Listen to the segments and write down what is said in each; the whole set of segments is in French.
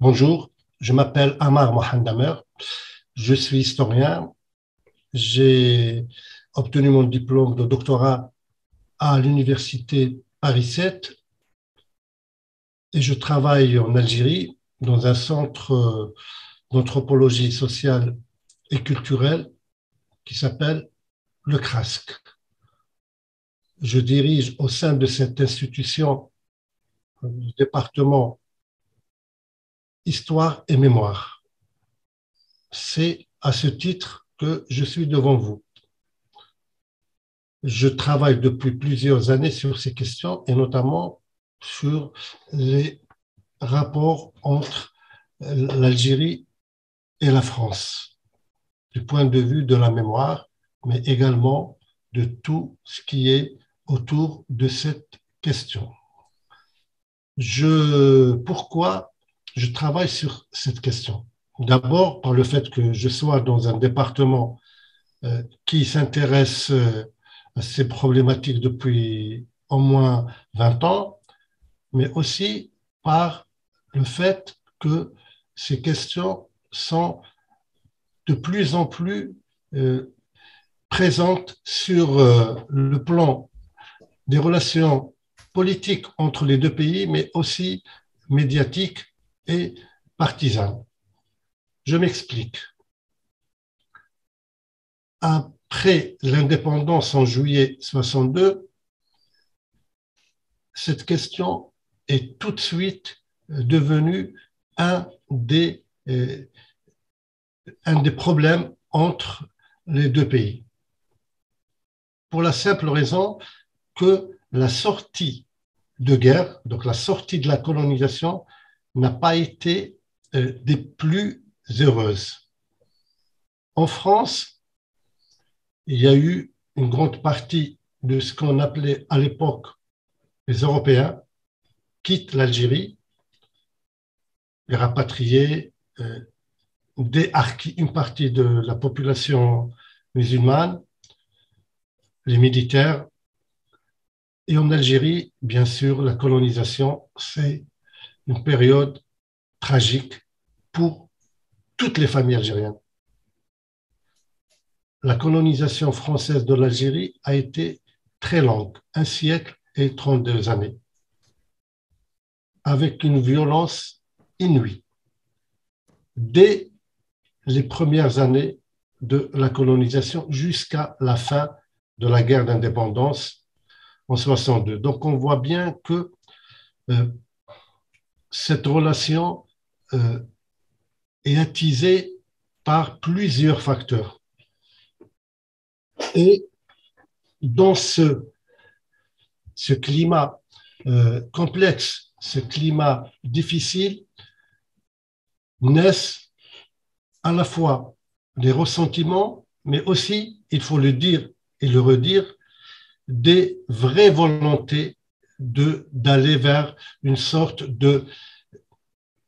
Bonjour, je m'appelle Amar Mohandamer, je suis historien. J'ai obtenu mon diplôme de doctorat à l'université Paris 7 et je travaille en Algérie dans un centre d'anthropologie sociale et culturelle qui s'appelle le CRASC. Je dirige au sein de cette institution le département Histoire et Mémoire. C'est à ce titre que je suis devant vous. Je travaille depuis plusieurs années sur ces questions et notamment sur les rapports entre l'Algérie et la France, du point de vue de la mémoire, mais également de tout ce qui est autour de cette question. Pourquoi je travaille sur cette question? D'abord, par le fait que je sois dans un département qui s'intéresse à ces problématiques depuis au moins 20 ans, mais aussi par le fait que ces questions sont de plus en plus présentes sur le plan des relations politiques entre les deux pays, mais aussi médiatiques et partisanes. Je m'explique. Après l'indépendance en juillet 62, cette question est tout de suite devenue un des, euh, un des problèmes entre les deux pays. Pour la simple raison que la sortie de guerre, donc la sortie de la colonisation, n'a pas été des plus heureuses. En France, il y a eu une grande partie de ce qu'on appelait à l'époque les Européens quittent l'Algérie, les rapatriés, une partie de la population musulmane, les militaires. Et en Algérie, bien sûr, la colonisation, c'est une période tragique pour toutes les familles algériennes. La colonisation française de l'Algérie a été très longue, 1 siècle et 32 années, avec une violence inouïe. Dès les premières années de la colonisation jusqu'à la fin de la guerre d'indépendance en 62. Donc on voit bien que euh, cette relation est attisée par plusieurs facteurs. Et dans ce climat complexe, ce climat difficile, naissent à la fois des ressentiments, mais aussi, il faut le dire et le redire, des vraies volontés d'aller vers une sorte de,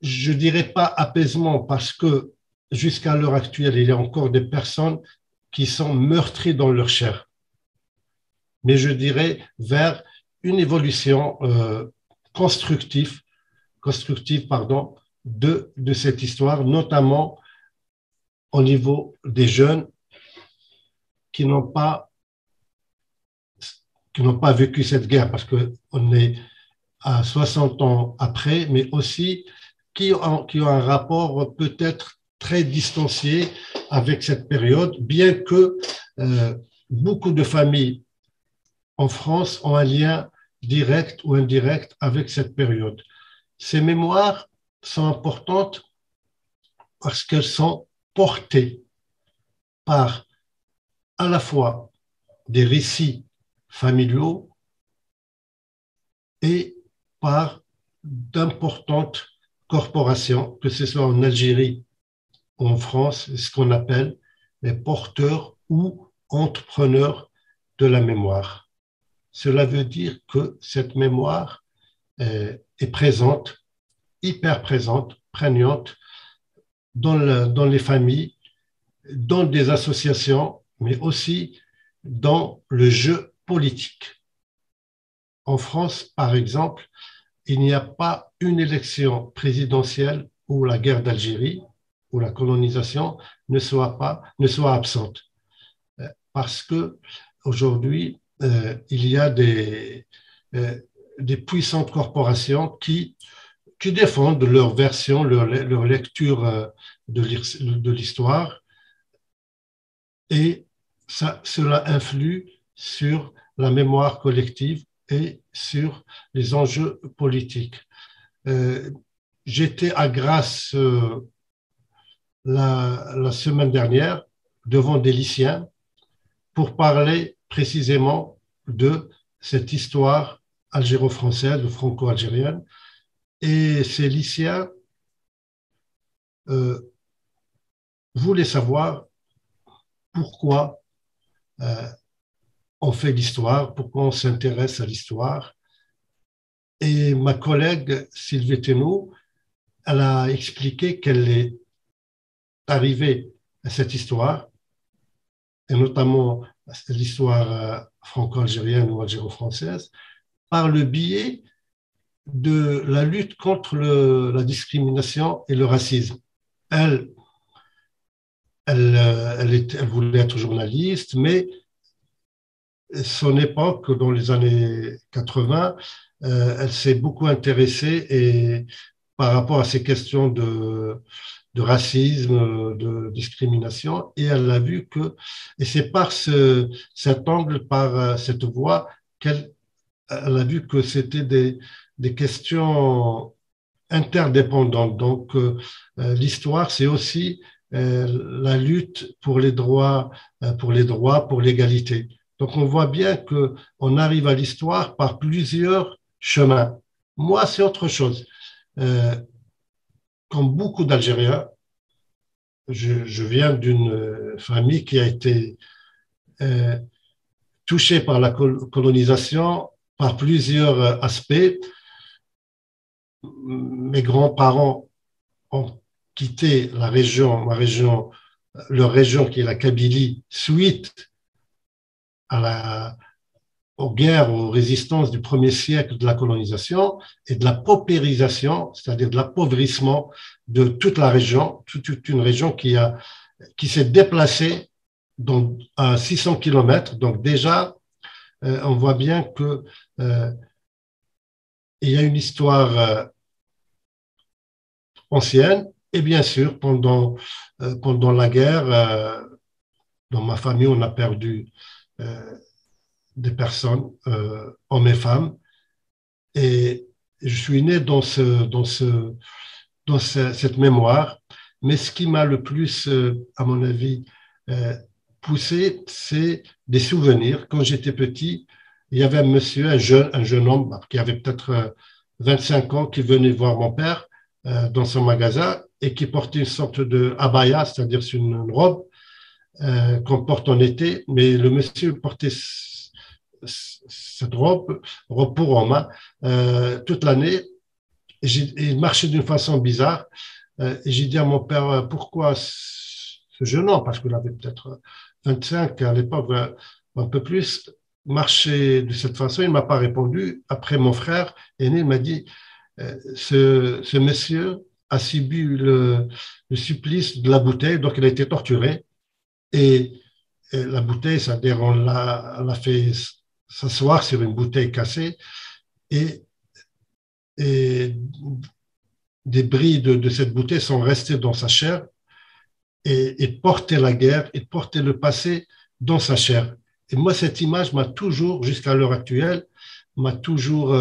je ne dirais pas apaisement, parce que jusqu'à l'heure actuelle, il y a encore des personnes qui sont meurtries dans leur chair, mais je dirais vers une évolution constructive pardon, de cette histoire, notamment au niveau des jeunes qui n'ont pas, vécu cette guerre, parce qu'on est à 60 ans après, mais aussi qui ont un rapport peut-être très distancié avec cette période, bien que beaucoup de familles en France ont un lien direct ou indirect avec cette période. Ces mémoires sont importantes parce qu'elles sont portées par à la fois des récits familiaux et par d'importantes corporations, que ce soit en Algérie ou en France, ce qu'on appelle les porteurs ou entrepreneurs de la mémoire. Cela veut dire que cette mémoire est présente, hyper présente, prégnante dans les familles, dans des associations, mais aussi dans le jeu politique. En France, par exemple, il n'y a pas une élection présidentielle où la guerre d'Algérie, où la colonisation ne soit absente. Parce que aujourd'hui, il y a des puissantes corporations qui défendent leur version, leur lecture de l'histoire, et cela influe sur la mémoire collective et sur les enjeux politiques. J'étais à Grasse la semaine dernière devant des lycéens pour parler précisément de cette histoire algéro-française ou franco-algérienne. Et ces lycéens voulaient savoir pourquoi on fait l'histoire, pourquoi on s'intéresse à l'histoire. Et ma collègue Sylvie Thénault, elle a expliqué qu'elle est arrivée à cette histoire, et notamment l'histoire franco-algérienne ou algéro-française, par le biais de la lutte contre la discrimination et le racisme. Elle, elle voulait être journaliste, mais son époque, dans les années 80, elle s'est beaucoup intéressée et, par rapport à ces questions de racisme, de discrimination, et elle a vu que, et c'est par cet angle, par cette voie, qu'elle elle a vu que c'était des questions interdépendantes. Donc, l'histoire, c'est aussi la lutte pour l'égalité. Donc, on voit bien qu'on arrive à l'histoire par plusieurs chemins. Moi, c'est autre chose. Comme beaucoup d'Algériens, je viens d'une famille qui a été touchée par la colonisation par plusieurs aspects. Mes grands-parents ont quitté leur région qui est la Kabylie, suite aux guerres, aux résistances du premier siècle de la colonisation et de la paupérisation, c'est-à-dire de l'appauvrissement de toute la région, toute une région qui s'est déplacée à 600 km. Donc déjà, on voit bien que il y a une histoire ancienne, et bien sûr, pendant la guerre, dans ma famille, on a perdu des personnes, hommes et femmes, et je suis né dans cette mémoire, mais ce qui m'a le plus, à mon avis, poussé, c'est des souvenirs. Quand j'étais petit, il y avait un monsieur, un jeune homme qui avait peut-être 25 ans, qui venait voir mon père dans son magasin et qui portait une sorte de abaya, c'est-à-dire une robe qu'on porte en été, mais le monsieur portait cette robe pour homme, toute l'année. Il marchait d'une façon bizarre. Et j'ai dit à mon père, pourquoi ce jeune homme, parce qu'il avait peut-être 25 à l'époque, un peu plus, marchait de cette façon. Il ne m'a pas répondu. Après, mon frère aîné m'a dit, ce monsieur a subi le supplice de la bouteille, donc il a été torturé. Et la bouteille, c'est-à-dire on l'a fait s'asseoir sur une bouteille cassée, et des bris de cette bouteille sont restés dans sa chair et portaient la guerre et portaient le passé dans sa chair. Et moi, cette image m'a toujours, jusqu'à l'heure actuelle, m'a toujours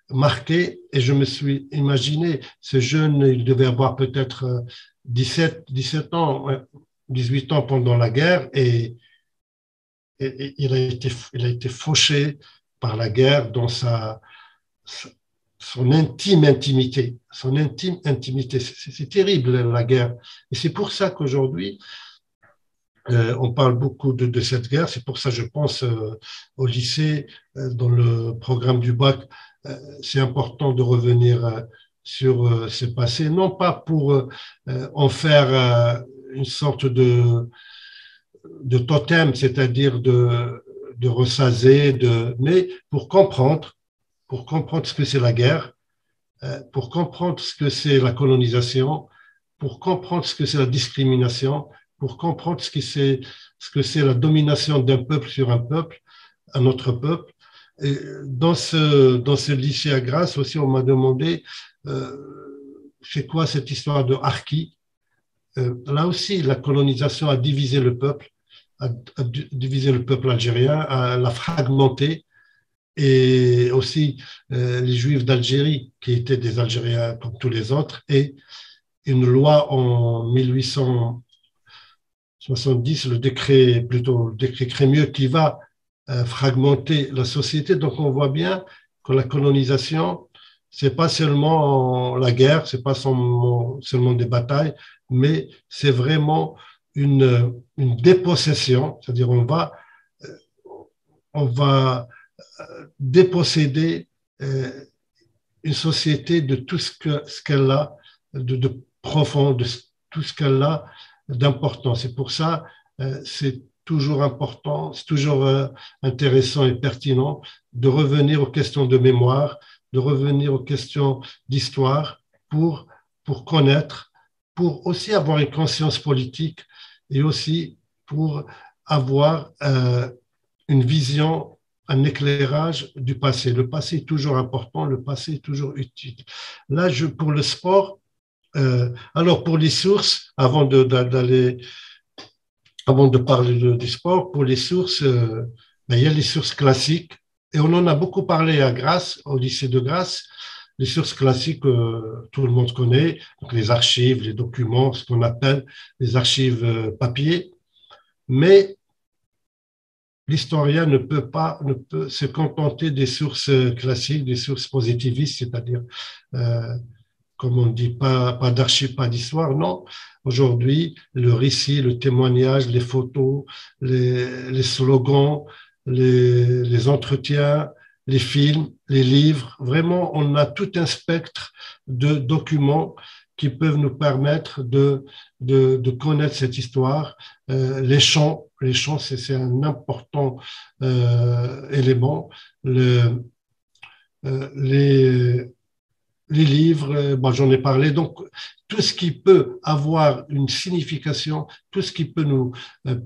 marqué, et je me suis imaginé, ce jeune, il devait avoir peut-être 17 ans, 18 ans pendant la guerre, et il a été fauché par la guerre dans son intime intimité. Son intime intimité. C'est terrible, la guerre. Et c'est pour ça qu'aujourd'hui, on parle beaucoup de cette guerre. C'est pour ça, je pense, au lycée, dans le programme du bac, c'est important de revenir sur ce passé, non pas pour en faire une sorte de totem, c'est-à-dire de ressaser, mais pour comprendre ce que c'est la guerre, pour comprendre ce que c'est la colonisation, pour comprendre ce que c'est la discrimination, pour comprendre ce que c'est la domination d'un peuple sur un autre peuple. Et dans ce lycée à Grasse aussi, on m'a demandé c'est quoi cette histoire de Harki. Là aussi, la colonisation a divisé le peuple, a divisé le peuple algérien, l'a fragmenté, et aussi les Juifs d'Algérie, qui étaient des Algériens comme tous les autres, et une loi en 1870, le décret Crémieux, qui va fragmenter la société. Donc on voit bien que la colonisation, c'est pas seulement la guerre, c'est pas seulement des batailles, mais c'est vraiment une dépossession, c'est-à-dire on va déposséder une société de tout ce qu'elle a de profond, de tout ce qu'elle a d'important. C'est pour ça, c'est toujours important, c'est toujours intéressant et pertinent de revenir aux questions de mémoire, de revenir aux questions d'histoire pour connaître, pour aussi avoir une conscience politique et aussi pour avoir une vision, un éclairage du passé. Le passé est toujours important, le passé est toujours utile. Là, pour le sport, alors pour les sources, avant de parler du sport, pour les sources, il y a les sources classiques, et on en a beaucoup parlé à Grasse, au lycée de Grasse. Les sources classiques, tout le monde connaît, donc les archives, les documents, ce qu'on appelle les archives papier, mais l'historien ne peut se contenter des sources classiques, des sources positivistes, c'est-à-dire, comme on dit, pas d'archives, pas d'histoire. Non, aujourd'hui, le récit, le témoignage, les photos, les slogans, les entretiens, les films, les livres, vraiment, on a tout un spectre de documents qui peuvent nous permettre de connaître cette histoire. Les chants, c'est un important élément. Les livres, bon, j'en ai parlé. Donc, tout ce qui peut avoir une signification, tout ce qui peut nous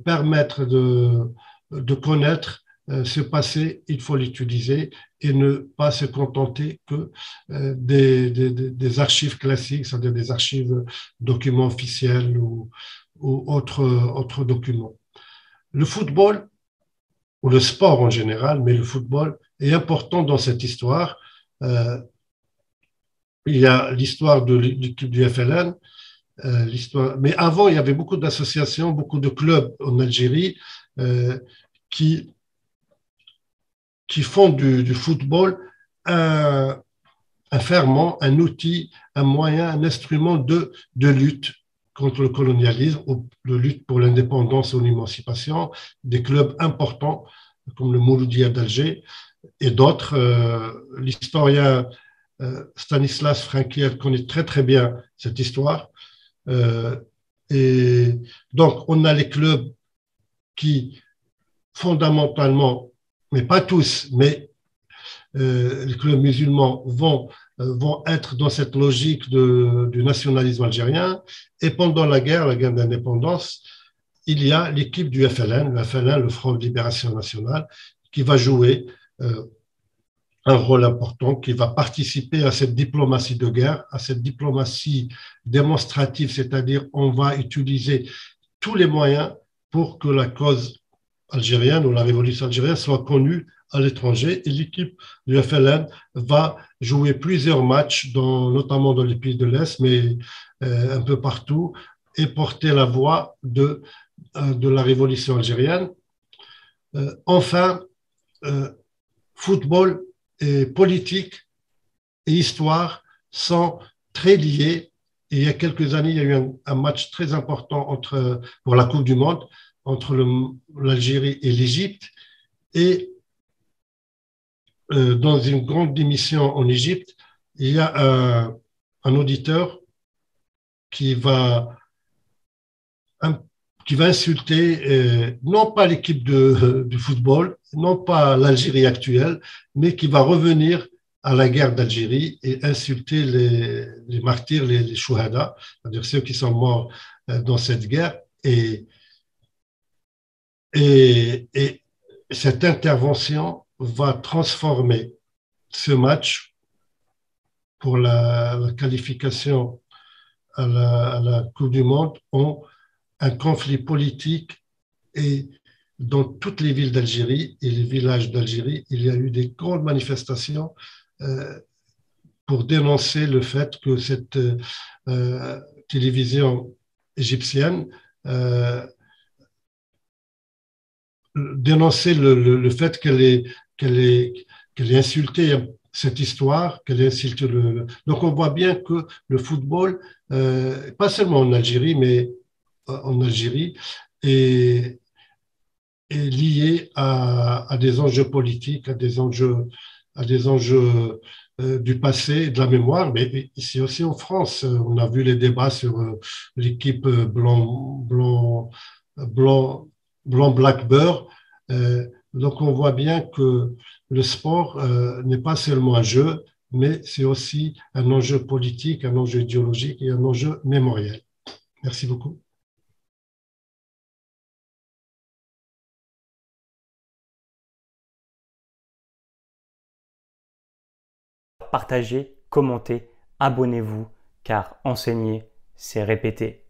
permettre de connaître ce passé, il faut l'utiliser et ne pas se contenter que des archives classiques, c'est-à-dire des archives documents officiels ou autres documents. Le football, ou le sport en général, mais le football est important dans cette histoire. Il y a l'histoire de l'équipe du FLN, mais avant, il y avait beaucoup d'associations, beaucoup de clubs en Algérie qui font du football un ferment, un outil, un moyen, un instrument de lutte contre le colonialisme ou de lutte pour l'indépendance ou l'émancipation. Des clubs importants comme le Mouloudia d'Alger et d'autres. L'historien Stanislas Frankiel connaît très très bien cette histoire. Et donc, on a les clubs qui, fondamentalement, mais pas tous, mais les clubs musulmans vont être dans cette logique du nationalisme algérien. Et pendant la guerre d'indépendance, il y a l'équipe du FLN, le Front de Libération Nationale, qui va jouer un rôle important, qui va participer à cette diplomatie de guerre, à cette diplomatie démonstrative, c'est-à-dire on va utiliser tous les moyens pour que la cause algérienne ou la révolution algérienne soit connue à l'étranger. Et l'équipe du FLN va jouer plusieurs matchs, notamment dans les pays de l'Est, mais un peu partout, et porter la voix de la révolution algérienne. Enfin, football et politique et histoire sont très liés. Et il y a quelques années, il y a eu un match très important pour la Coupe du Monde entre l'Algérie et l'Égypte. Et dans une grande émission en Égypte, il y a un auditeur qui va insulter non pas l'équipe du football, non pas l'Algérie actuelle, mais qui va revenir à la guerre d'Algérie et insulter les martyrs, les chouhada, c'est-à-dire ceux qui sont morts dans cette guerre. Et cette intervention va transformer ce match pour la qualification à la Coupe du Monde en un conflit politique. Et dans toutes les villes d'Algérie et les villages d'Algérie, il y a eu des grandes manifestations euh, pour dénoncer le fait que cette télévision égyptienne euh, dénonçait le fait qu'elle ait, qu'elle ait insulté cette histoire, qu'elle ait insulté Donc on voit bien que le football, pas seulement en Algérie, mais en Algérie, est, est lié à des enjeux politiques, à des enjeux du passé et de la mémoire. Mais ici aussi en France, on a vu les débats sur l'équipe blanc, blanc black beurre. Donc on voit bien que le sport n'est pas seulement un jeu, mais c'est aussi un enjeu politique, un enjeu idéologique et un enjeu mémoriel. Merci beaucoup. Partagez, commentez, abonnez-vous, car enseigner, c'est répéter.